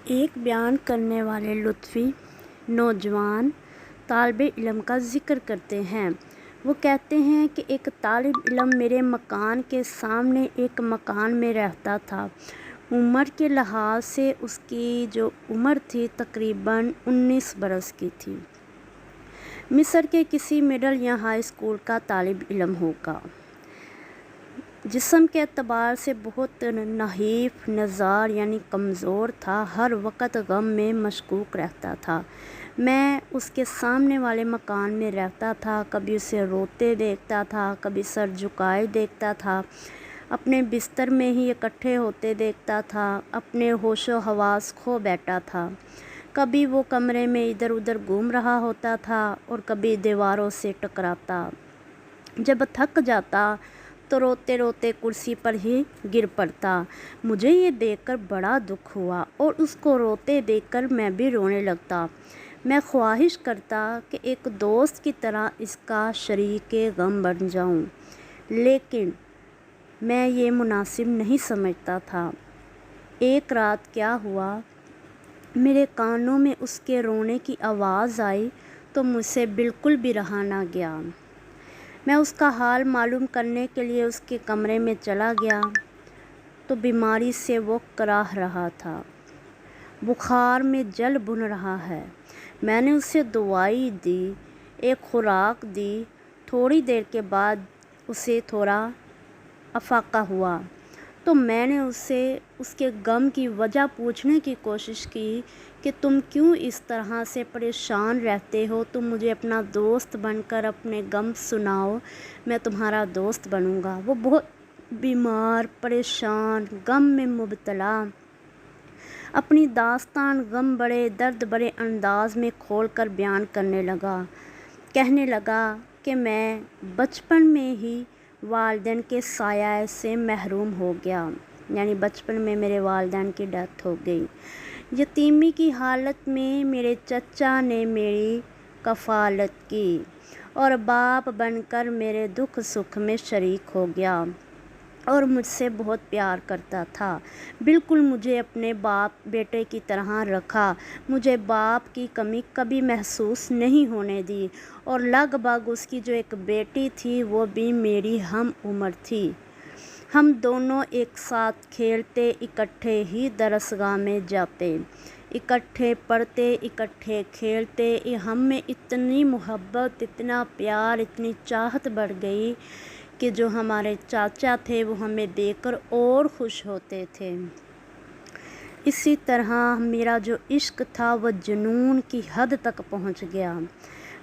ایک بیان کرنے والے لطفی نوجوان طالب علم کا ذکر کرتے ہیں۔ وہ کہتے ہیں کہ ایک طالب علم میرے مکان کے سامنے ایک مکان میں رہتا تھا۔ عمر کے لحاظ سے اس کی جو عمر تھی تقریباً 19 برس کی تھی۔ مصر کے کسی مڈل یا ہائی اسکول کا طالب علم ہوگا۔ جسم کے اعتبار سے بہت نحیف نژاد یعنی کمزور تھا، ہر وقت غم میں مشغول رہتا تھا۔ میں اس کے سامنے والے مکان میں رہتا تھا، کبھی اسے روتے دیکھتا تھا، کبھی سر جھکائے دیکھتا تھا، اپنے بستر میں ہی اکٹھے ہوتے دیکھتا تھا، اپنے ہوش و حواس کھو بیٹھا تھا۔ کبھی وہ کمرے میں ادھر ادھر گھوم رہا ہوتا تھا اور کبھی دیواروں سے ٹکراتا۔ جب تھک جاتا تو روتے روتے کرسی پر ہی گر پڑتا۔ مجھے یہ دیکھ کر بڑا دکھ ہوا اور اس کو روتے دیکھ کر میں بھی رونے لگتا۔ میں خواہش کرتا کہ ایک دوست کی طرح اس کا شریک غم بن جاؤں، لیکن میں یہ مناسب نہیں سمجھتا تھا۔ ایک رات کیا ہوا، میرے کانوں میں اس کے رونے کی آواز آئی تو مجھ سے بالکل بھی رہا نہ گیا۔ میں اس کا حال معلوم کرنے کے لیے اس کے کمرے میں چلا گیا تو بیماری سے وہ کراہ رہا تھا، بخار میں جل بھن رہا ہے۔ میں نے اسے دوائی دی، ایک خوراک دی۔ تھوڑی دیر کے بعد اسے تھوڑا افاقہ ہوا تو میں نے اسے اس کے غم کی وجہ پوچھنے کی کوشش کی کہ تم کیوں اس طرح سے پریشان رہتے ہو؟ تم مجھے اپنا دوست بن کر اپنے غم سناؤ، میں تمہارا دوست بنوں گا۔ وہ بہت بیمار، پریشان، غم میں مبتلا اپنی داستان غم بڑے درد بڑے انداز میں کھول کر بیان کرنے لگا۔ کہنے لگا کہ میں بچپن میں ہی والدین کے سایہ سے محروم ہو گیا، یعنی بچپن میں میرے والدین کی ڈیتھ ہو گئی۔ یتیمی کی حالت میں میرے چچا نے میری کفالت کی اور باپ بن کر میرے دکھ سکھ میں شریک ہو گیا اور مجھ سے بہت پیار کرتا تھا۔ بالکل مجھے اپنے باپ بیٹے کی طرح رکھا، مجھے باپ کی کمی کبھی محسوس نہیں ہونے دی، اور لگ بھگ اس کی جو ایک بیٹی تھی وہ بھی میری ہم عمر تھی۔ ہم دونوں ایک ساتھ کھیلتے، اکٹھے ہی درسگاہ میں جاتے، اکٹھے پڑھتے، اکٹھے کھیلتے۔ ہم میں اتنی محبت، اتنا پیار، اتنی چاہت بڑھ گئی کہ جو ہمارے چاچا تھے وہ ہمیں دیکھ کر اور خوش ہوتے تھے۔ اسی طرح میرا جو عشق تھا وہ جنون کی حد تک پہنچ گیا۔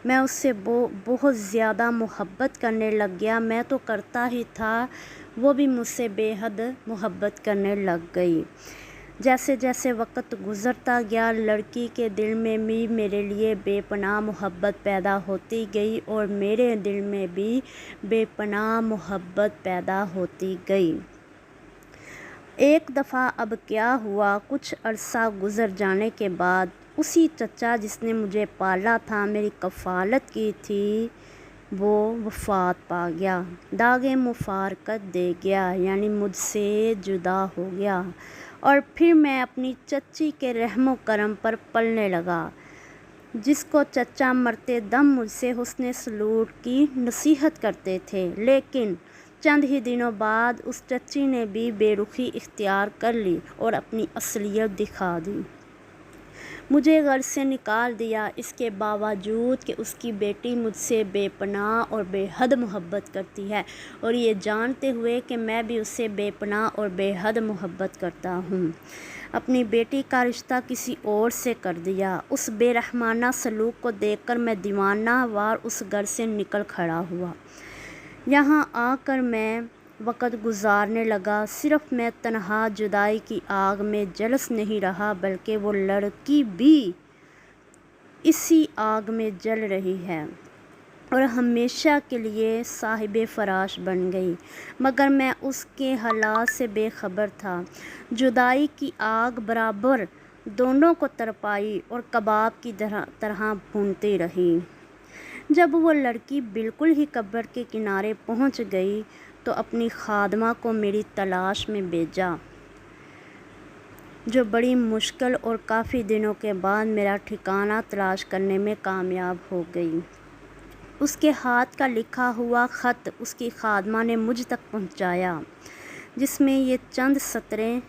میں اس سے بہت زیادہ محبت کرنے لگ گیا۔ میں تو کرتا ہی تھا، وہ بھی مجھ سے بے حد محبت کرنے لگ گئی۔ جیسے جیسے وقت گزرتا گیا، لڑکی کے دل میں بھی میرے لیے بے پناہ محبت پیدا ہوتی گئی اور میرے دل میں بھی بے پناہ محبت پیدا ہوتی گئی۔ ایک دفعہ اب کیا ہوا، کچھ عرصہ گزر جانے کے بعد اسی چچا جس نے مجھے پالا تھا، میری کفالت کی تھی، وہ وفات پا گیا، داغ مفارقت دے گیا، یعنی مجھ سے جدا ہو گیا۔ اور پھر میں اپنی چچی کے رحم و کرم پر پلنے لگا، جس کو چچا مرتے دم مجھ سے حسن سلوک کی نصیحت کرتے تھے، لیکن چند ہی دنوں بعد اس چچی نے بھی بے رخی اختیار کر لی اور اپنی اصلیت دکھا دی، مجھے گھر سے نکال دیا، اس کے باوجود کہ اس کی بیٹی مجھ سے بے پناہ اور بے حد محبت کرتی ہے، اور یہ جانتے ہوئے کہ میں بھی اس سے بے پناہ اور بے حد محبت کرتا ہوں۔ اپنی بیٹی کا رشتہ کسی اور سے کر دیا۔ اس بے رحمانہ سلوک کو دیکھ کر میں دیوانہ وار اس گھر سے نکل کھڑا ہوا۔ یہاں آ کر میں وقت گزارنے لگا۔ صرف میں تنہا جدائی کی آگ میں جھلس نہیں رہا، بلکہ وہ لڑکی بھی اسی آگ میں جل رہی ہے اور ہمیشہ کے لیے صاحب فراش بن گئی، مگر میں اس کے حالات سے بے خبر تھا۔ جدائی کی آگ برابر دونوں کو تڑپائی اور کباب کی طرح بھونتی رہی۔ جب وہ لڑکی بالکل ہی قبر کے کنارے پہنچ گئی تو اپنی خادمہ کو میری تلاش میں بھیجا۔ جو بڑی مشکل اور کافی دنوں کے بعد میرا ٹھکانہ تلاش کرنے میں کامیاب ہو گئی۔ اس کے ہاتھ کا لکھا ہوا خط اس کی خادمہ نے مجھ تک پہنچایا، جس میں یہ چند سطریں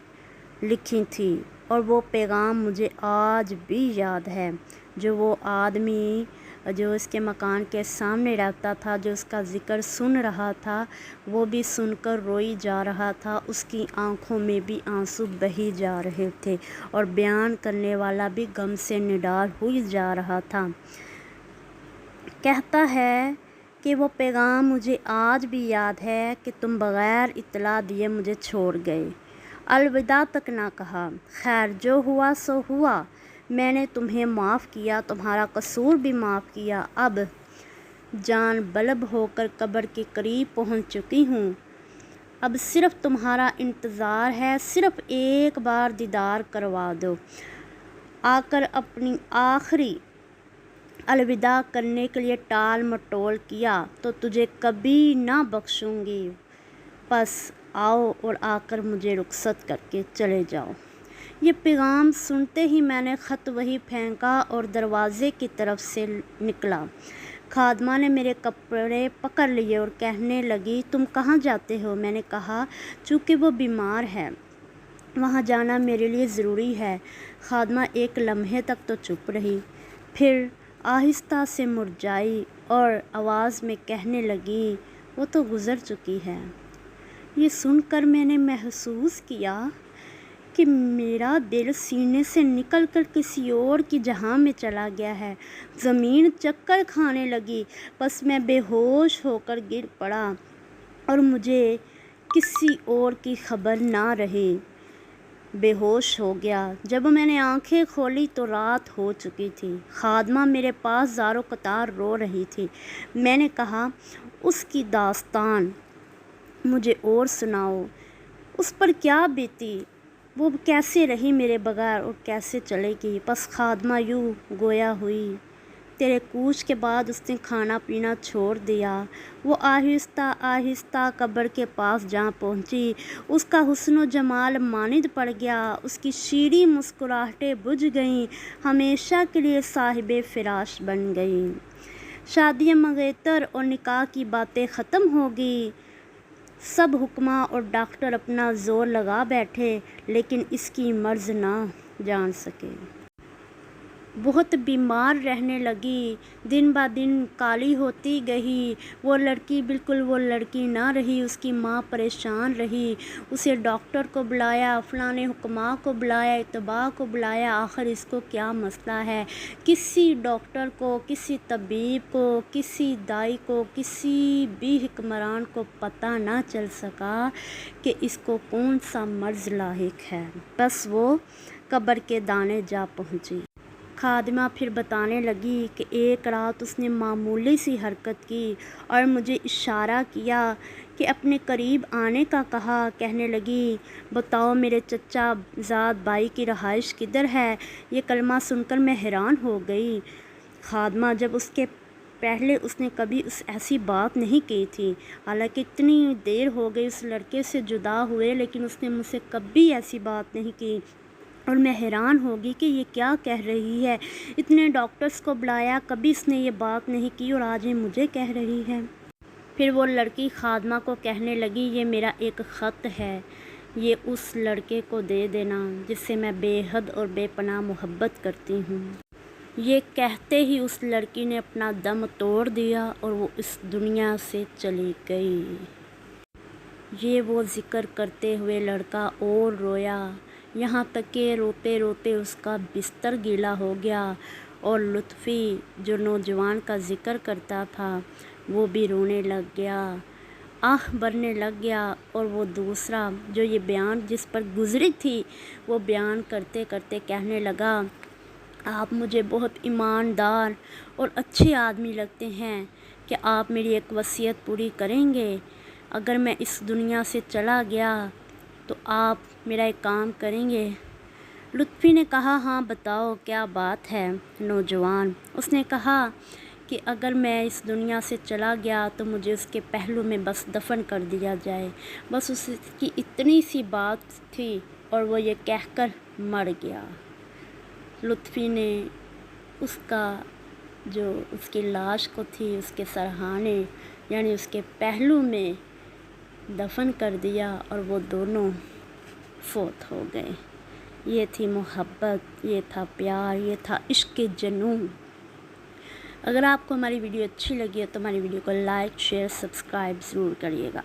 لکھی تھیں، اور وہ پیغام مجھے آج بھی یاد ہے۔ جو وہ آدمی جو اس کے مکان کے سامنے رہتا تھا، جو اس کا ذکر سن رہا تھا، وہ بھی سن کر روئی جا رہا تھا۔ اس کی آنکھوں میں بھی آنسو بہی جا رہے تھے، اور بیان کرنے والا بھی غم سے نڈال ہوئی جا رہا تھا۔ کہتا ہے کہ وہ پیغام مجھے آج بھی یاد ہے کہ تم بغیر اطلاع دیے مجھے چھوڑ گئے، الوداع تک نہ کہا۔ خیر، جو ہوا سو ہوا، میں نے تمہیں معاف کیا، تمہارا قصور بھی معاف کیا۔ اب جان بلب ہو کر قبر کے قریب پہنچ چکی ہوں، اب صرف تمہارا انتظار ہے، صرف ایک بار دیدار کروا دو۔ آ کر اپنی آخری الوداع کرنے کے لیے ٹال مٹول کیا تو تجھے کبھی نہ بخشوں گی، پس آؤ اور آ کر مجھے رخصت کر کے چلے جاؤ۔ یہ پیغام سنتے ہی میں نے خط وہیں پھینکا اور دروازے کی طرف سے نکلا۔ خادمہ نے میرے کپڑے پکڑ لیے اور کہنے لگی، تم کہاں جاتے ہو؟ میں نے کہا، چونکہ وہ بیمار ہے، وہاں جانا میرے لیے ضروری ہے۔ خادمہ ایک لمحے تک تو چپ رہی، پھر آہستہ سے مرجائی اور آواز میں کہنے لگی، وہ تو گزر چکی ہے۔ یہ سن کر میں نے محسوس کیا کہ میرا دل سینے سے نکل کر کسی اور کی جہاں میں چلا گیا ہے۔ زمین چکر کھانے لگی، بس میں بے ہوش ہو کر گر پڑا اور مجھے کسی اور کی خبر نہ رہی۔ بے ہوش ہو گیا۔ جب میں نے آنکھیں کھولی تو رات ہو چکی تھی۔ خادمہ میرے پاس زار و قطار رو رہی تھی۔ میں نے کہا، اس کی داستان مجھے اور سناؤ، اس پر کیا بیتی، وہ کیسے رہی میرے بغیر اور کیسے چلے گی؟ پس خادمہ یوں گویا ہوئی، تیرے کوچ کے بعد اس نے کھانا پینا چھوڑ دیا۔ وہ آہستہ آہستہ قبر کے پاس جا پہنچی، اس کا حسن و جمال ماند پڑ گیا، اس کی شیریں مسکراہٹیں بجھ گئیں، ہمیشہ کے لیے صاحب فراش بن گئی۔ شادی منگیتر اور نکاح کی باتیں ختم ہو گئی۔ سب حکما اور ڈاکٹر اپنا زور لگا بیٹھے، لیکن اس کی مرض نہ جان سکے۔ بہت بیمار رہنے لگی، دن بہ دن کالی ہوتی گئی۔ وہ لڑکی بالکل وہ لڑکی نہ رہی۔ اس کی ماں پریشان رہی، اسے ڈاکٹر کو بلایا، فلاں حکما کو بلایا، اتباع کو بلایا، آخر اس کو کیا مسئلہ ہے؟ کسی ڈاکٹر کو، کسی طبیب کو، کسی دائی کو، کسی بھی حکمران کو پتہ نہ چل سکا کہ اس کو کون سا مرض لاحق ہے۔ بس وہ قبر کے دانے جا پہنچی۔ خادمہ پھر بتانے لگی کہ ایک رات اس نے معمولی سی حرکت کی اور مجھے اشارہ کیا کہ اپنے قریب آنے کا کہا۔ کہنے لگی، بتاؤ میرے چچا زاد بھائی کی رہائش کدھر ہے؟ یہ کلمہ سن کر میں حیران ہو گئی۔ خادمہ، جب اس کے پہلے اس نے کبھی ایسی بات نہیں کی تھی، حالانکہ اتنی دیر ہو گئی اس لڑکے سے جدا ہوئے، لیکن اس نے مجھ سے کبھی ایسی بات نہیں کی، اور میں حیران ہوگی کہ یہ کیا کہہ رہی ہے۔ اتنے ڈاکٹرز کو بلایا، کبھی اس نے یہ بات نہیں کی، اور آج یہ مجھے کہہ رہی ہے۔ پھر وہ لڑکی خادمہ کو کہنے لگی، یہ میرا ایک خط ہے، یہ اس لڑکے کو دے دینا جس سے میں بے حد اور بے پناہ محبت کرتی ہوں۔ یہ کہتے ہی اس لڑکی نے اپنا دم توڑ دیا اور وہ اس دنیا سے چلی گئی۔ یہ وہ ذکر کرتے ہوئے لڑکا اور رویا، یہاں تک کہ روتے روتے اس کا بستر گیلا ہو گیا، اور لطفی جو نوجوان کا ذکر کرتا تھا وہ بھی رونے لگ گیا، آہ بھرنے لگ گیا، اور وہ دوسرا جو یہ بیان جس پر گزری تھی وہ بیان کرتے کرتے کہنے لگا، آپ مجھے بہت ایماندار اور اچھے آدمی لگتے ہیں کہ آپ میری ایک وصیت پوری کریں گے؟ اگر میں اس دنیا سے چلا گیا تو آپ میرا ایک کام کریں گے؟ لطفی نے کہا، ہاں بتاؤ کیا بات ہے نوجوان؟ اس نے کہا کہ اگر میں اس دنیا سے چلا گیا تو مجھے اس کے پہلو میں بس دفن کر دیا جائے۔ بس اس کی اتنی سی بات تھی اور وہ یہ کہہ کر مر گیا۔ لطفی نے اس کا جو اس کی لاش کو تھی اس کے سرہانے یعنی اس کے پہلو میں دفن کر دیا اور وہ دونوں فوت ہو گئے۔ یہ تھی محبت، یہ تھا پیار، یہ تھا عشق جنون۔ اگر آپ کو ہماری ویڈیو اچھی لگی ہے تو ہماری ویڈیو کو لائک، شیئر، سبسکرائب ضرور کریے گا۔